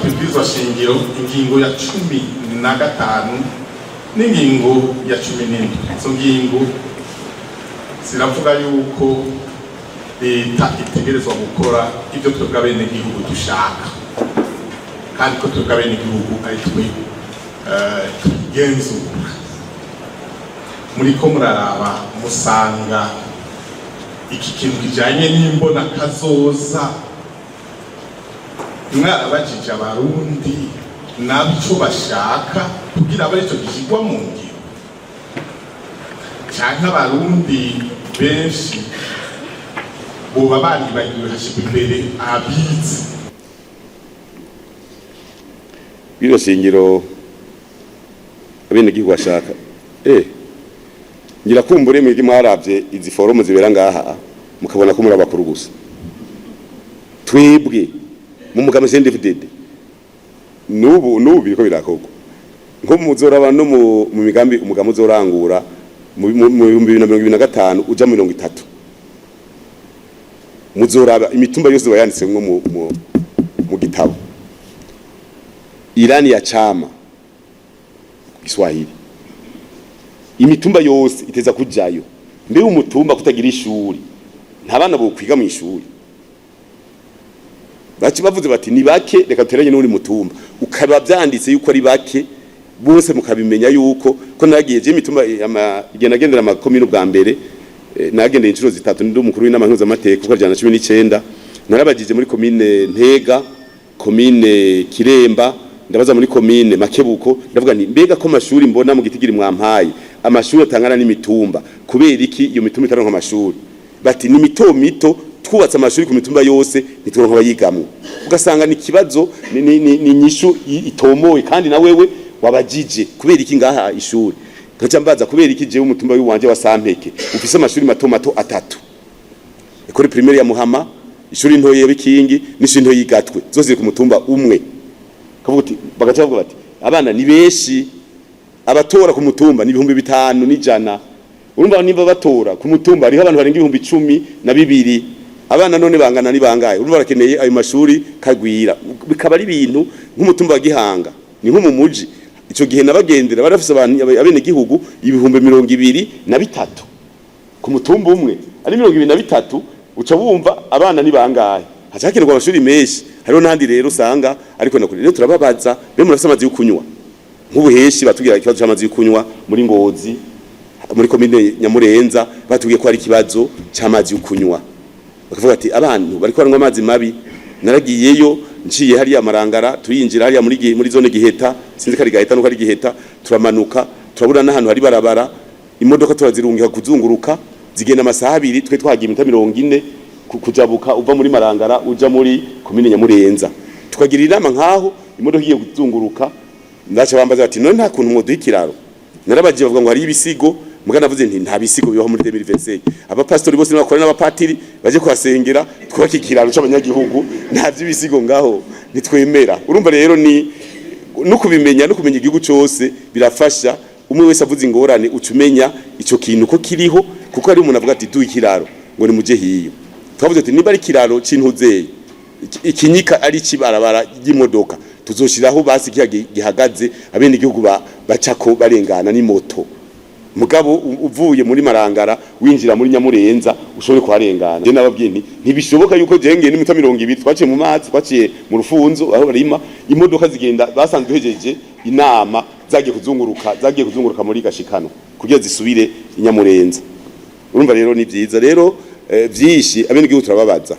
kwibwirizwa shingiro ingingo ya 15 n'ingingo ya 17. Izo ngingo ziravuga yuko leta itegerezwa gukora ibyo twebwe abenegihugu dushaka, kandi ko twebwe abenegihugu ari twe tugenzura. Muriko muraraba musanga iki kintu kijanye n'imbonakazoza mwarabajije abarundi nabico bashaka kugira abari cyo gishigwa mu ngiro, canke abarundi benshi boba bandi bagiye hashika imbere abizi biro shingiro abenegihugu bashaka. Ngira kumbure mwigi mwaravye izi forumu zibera ngaha mukabona ko muri abakuru gusa. Twebwe mu mugame Cndd-Fdd nubu biriko birakogwa nko muzoraba no mu migambi umugame uzorangura mu 2025 uja mu 30 muzoraba imitumba yose bayanditse nko mu gitabo Irani ya chama Kiswahili imitumba yose iteza kujayo. Mbe umutumba kutagira ishuri ntabana bo kwiga mu ishuri, baci bavuze bati ni bake reka duteranye n'uri mutumba, ukaba byanditse yuko ari bake bose mukabimenya yuko ko nagiye je imitumba igenagendera amakomine bwa mbere nagendeye inshuro zitatu ndi umukuru w'inama mpuzamategeko ko 19 narabagije muri komine Ntega, komine Kiremba, ndabaza muri komine Makebuko, ndavuga nti mbega ko amashuri mbona mu gitigiri mwampaye amashuri atangana n'imitumba kubera iki iyo mitumba itaronka amashuri? Bati ni mito twubatse amashuri ku mitumba yose nituronka bayigamwe. Ugasanga ni kibazo ni nyishu itomoye kandi na wewe wabajije kubera iki ngaha ishuri. Kaca mbaza kubera iki je umutumba w'iwanje wa Sampeke ufise amashuri mato 3, ekore primaire ya Muhama, ishuri ntoye ya Bikingi n'ishuri ntoye yigatwe zose ziri ku mutumba umwe. Kavuga bagaca bavuga bati abana ni benshi, abatora ku mutumba ni 500 n'ijana. Urumva nimba batora ku mutumba ari abantu barenga 12,000 abana none bangana ni bangaye? Urumva barakeneye ayo mashuri kagwira, bikaba ari ibintu nk'umutumba wa Gihanga ni nko mu muji. Ico gihe nabagendera barafise abantu abenegihugu 23,000 ku mutumba umwe ari 23, uca bumva abana ni bangaye? Hacakenerwa amashuri menshi. Hariho nandi rero usanga ariko nakuri rero turababaza be murafise amazi yo kunywa nk'ubuheshi batubwira ikibazo cy'amazi yo kunywa muri Ngozi, muri komine Nyamurenza batubwiye ko ari ikibazo cy'amazi yo kunywa. Bakavuga ati abantu bariko baranywa amazi mabi. Naragiyeyo nciye hariya Marangara tuyinjira hariya muri zone Giheta, sinzi kari Gaheta nuko ari Giheta, turamanuka turabura n'ahantu hari barabara, imodoka turazirungika kuzunguruka zigenda amasaha 2, twe twagiye 40 kujabuka uva muri Marangara uja muri komine Nyamurenza. Tukagira inama nkaho imodoka igiye kuzunguruka, ndaca bambaza bati none nta kuntu mwoduha ikiraro. Narabagiye bavuga ngo hari ibisigo, mugana navuze nti nta bisigo bibaho muri 2025. Abapastori bose n'abakora n'abapatiri baje kwasengera twubaka ikiraro cy'abanyagihugu, nta by'ibisigo ngaho nitwemera. Urumva rero ni no kubimenya no kumenya igihugu cyose birafasha. Umwe wese avuze ingorane ucumenya ico kintu ko kiriho, kuko ari umuntu avuga ati du ikiraro ngo ni muje hiyo. Twavuze ati niba ari kiraro c'intuzeye ikinyika ari kibarabara y'imodoka tuzoshiraho basi gihagaze abene igihugu bacako barengana ni moto. Mugabo uvuye muri Marangara winjira muri Nyamurenza ushobore kuharengana. Je nababwiye nti ntibishoboka yuko jengeye n'imita 20 twaciye mu mazi, twaciye mu rufunzo aho barima imodoka zigenda basanzwe hejeje inama zagiye kuzunguruka muri Gashikano kugira zisubire Nyamurenza. Urumva rero ni byiza rero vyishi abene igihugu turababaza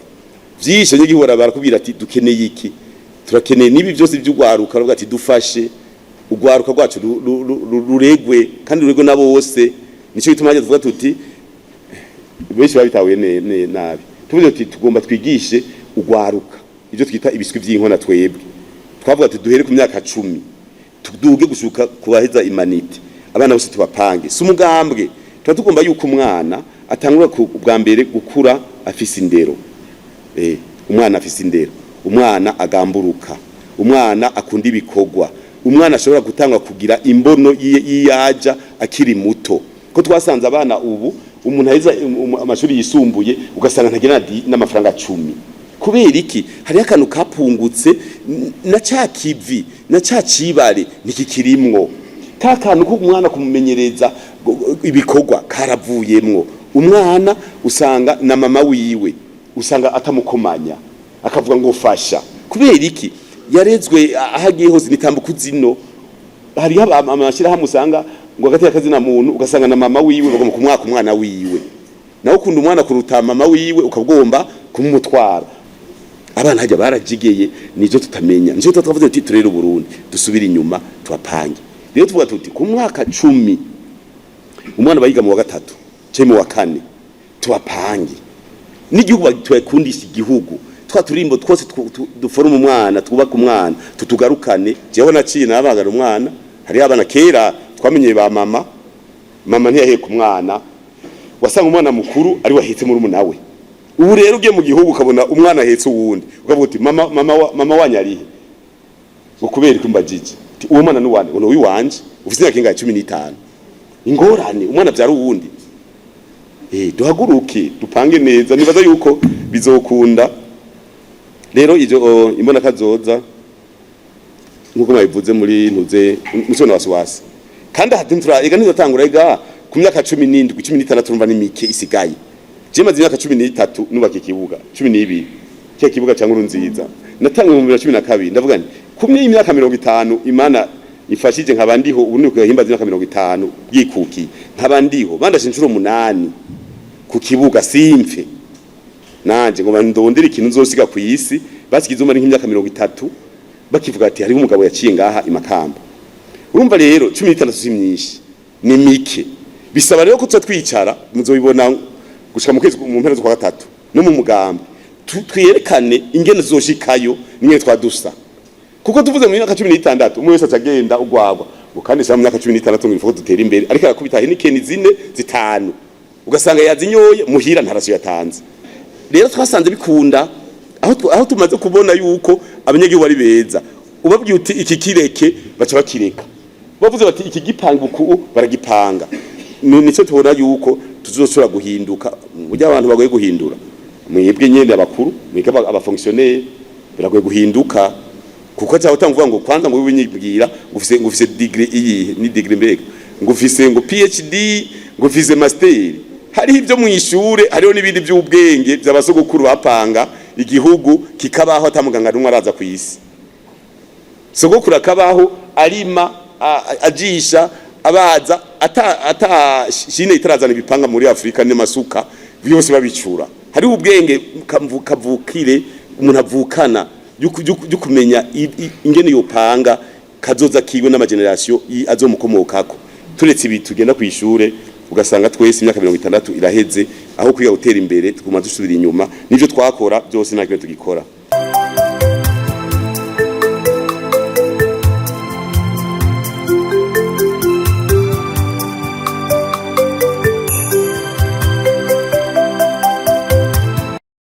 vyishe n'igihugu barakubwira ati dukeneye iki, turakeneye nibi byose by'ugwaruka bavuga ati dufashe ugwaruka rwacu ruregwe kandi ruregwe nabo bose. Nico bituma tuvuga tuti benshi babitawe nabi, tuvuze tuti tugomba twigishe ugwaruka ibyo twita ibiswi by'inkona. Twebwe twavuga ati duhere ku myaka 10 tuduge gushuka kubaheza imanite, abana bose tubapange si umugambwe. Tugomba yuko umwana atangura bwa mbere gukura afise indero. Umwana afise indero, umwana agamburuka, umwana akunda ibikogwa, umwana ashobora gutanga kugira imbono yiyaja akiri muto. Ko twasanze abana ubu umuntu ahiza amashuri yisumbuye ugasanga ntagena n'amafaranga 10 kubera iki hari akantu kapungutse na ca kivi na ca cibare ntikikirimwo ka kantu ko umwana kumumenyereza ibikorwa karavuyemwo umwana usanga na mama wiwe usanga atamukomanya akavuga ngo fasha kubera iki yarezwe ahagiye hose nitambuka zino hari amashira hamusanga ngo agati akazi na muntu ugasanga na mama wiwe bagomba kumwaka umwana wiwe naho ukunda umwana kuruta mama wiwe ukagomba kumumutwara abana hajya barajigeye nizo tutamenya nizo tutavuze ati turere Burundi dusubira inyuma twapange rero tuvuga tuti ku mwaka 10 umwana bayiga mu wa gatatu cyangwa mu wa kane twapange n'igihugu twakundisha igihugu twaturimbo twose duforuma umwana twubaka umwana tutugarukane jewe naciye nabagara umwana hari abana kera twamenyeye ba mama ntiyahe ku mwana wasanga umwana mukuru ari wahetse muri umunawe ubu rero ugiye mu gihugu ukabona umwana ahetse uwundi ukavuga uti mama wanyarihe ukubera kumbajije uwo mwana nuwane uno wiwanje ufite imyaka ingahe 15 ingorane umwana byari uwundi duhaguruke dupange neza nibaza yuko bizokunda rero ijo imbonakazoza nkuko mwabivuze muri ntuze musona waswasi kandi hatintura ega nizotangura ega ku myaka 17 16 turumva nimike isigaye je maze imyaka 13 nubaka ikibuga 12 cyo kibuga cya nkuru nziza natangwe mu 2012 ndavuga nti kumye imyaka 50 imana ifashije nkabandiho ubu niko yahimbaza imyaka 50 yikuki nkabandiho bandashe inshuro 8 ku kibuga simfe nanje ngo ndondera ikintu uzosiga ku isi basikize umara nk'imyaka 30 bakivuga ati hari umugabo yaciye ngaha imakamba urumva rero 16 simyinshi ni mike bisaba rero ko twicara muzobibona gushika mu kwezi mu mpera kwa gatatu no mu mugambi twiyerekane ingene zoshikayo nimwe twadusa kuko tuvuze mu myaka 16 umwe wese acagenda ugwagwa ukandi sa mu myaka 16 ngo dutera imbere ariko yakubita henikeni 4 5 ugasanga yazinyoye muhira ntaraso yatanze rero twasanze bikunda aho tumaze kubona yuko abanyagihugu bari beza ubabwiye uti iki kireke baca bakireka bavuze bati iki gipanga uku baragipanga nico tubona yuko tuzosura guhinduka burya abantu bagoye guhindura mwebwe nyene abakuru mwebwe abafonctionnaire biragoye guhinduka kuko cyaho utamvuga ngo kwanza ngo winyibwira ngufise degree iyi ni degree Mbega ngufise ngo PhD ngufise master hari ibyo mu ishure hariho nibindi by'ubwenge by'abasogokuru bapanga igihugu kikabaho atamuganga rumwe araza ku isi sogokuru akabaho arima ajisha abaza ata shine itarazana ibipanga muri Afrika n'amasuka byose babicura hari ubwenge kavukire umuntu avukana yo kumenya ingene yopanga kazoza kiwe n'amageneration azomukomokako turetse ibi tugenda ku ishure ugasanga twese imyaka 60 iraheze aho kwiga gutera imbere tuguma dusubira inyuma nivyo twakora byose nta kintu tugikora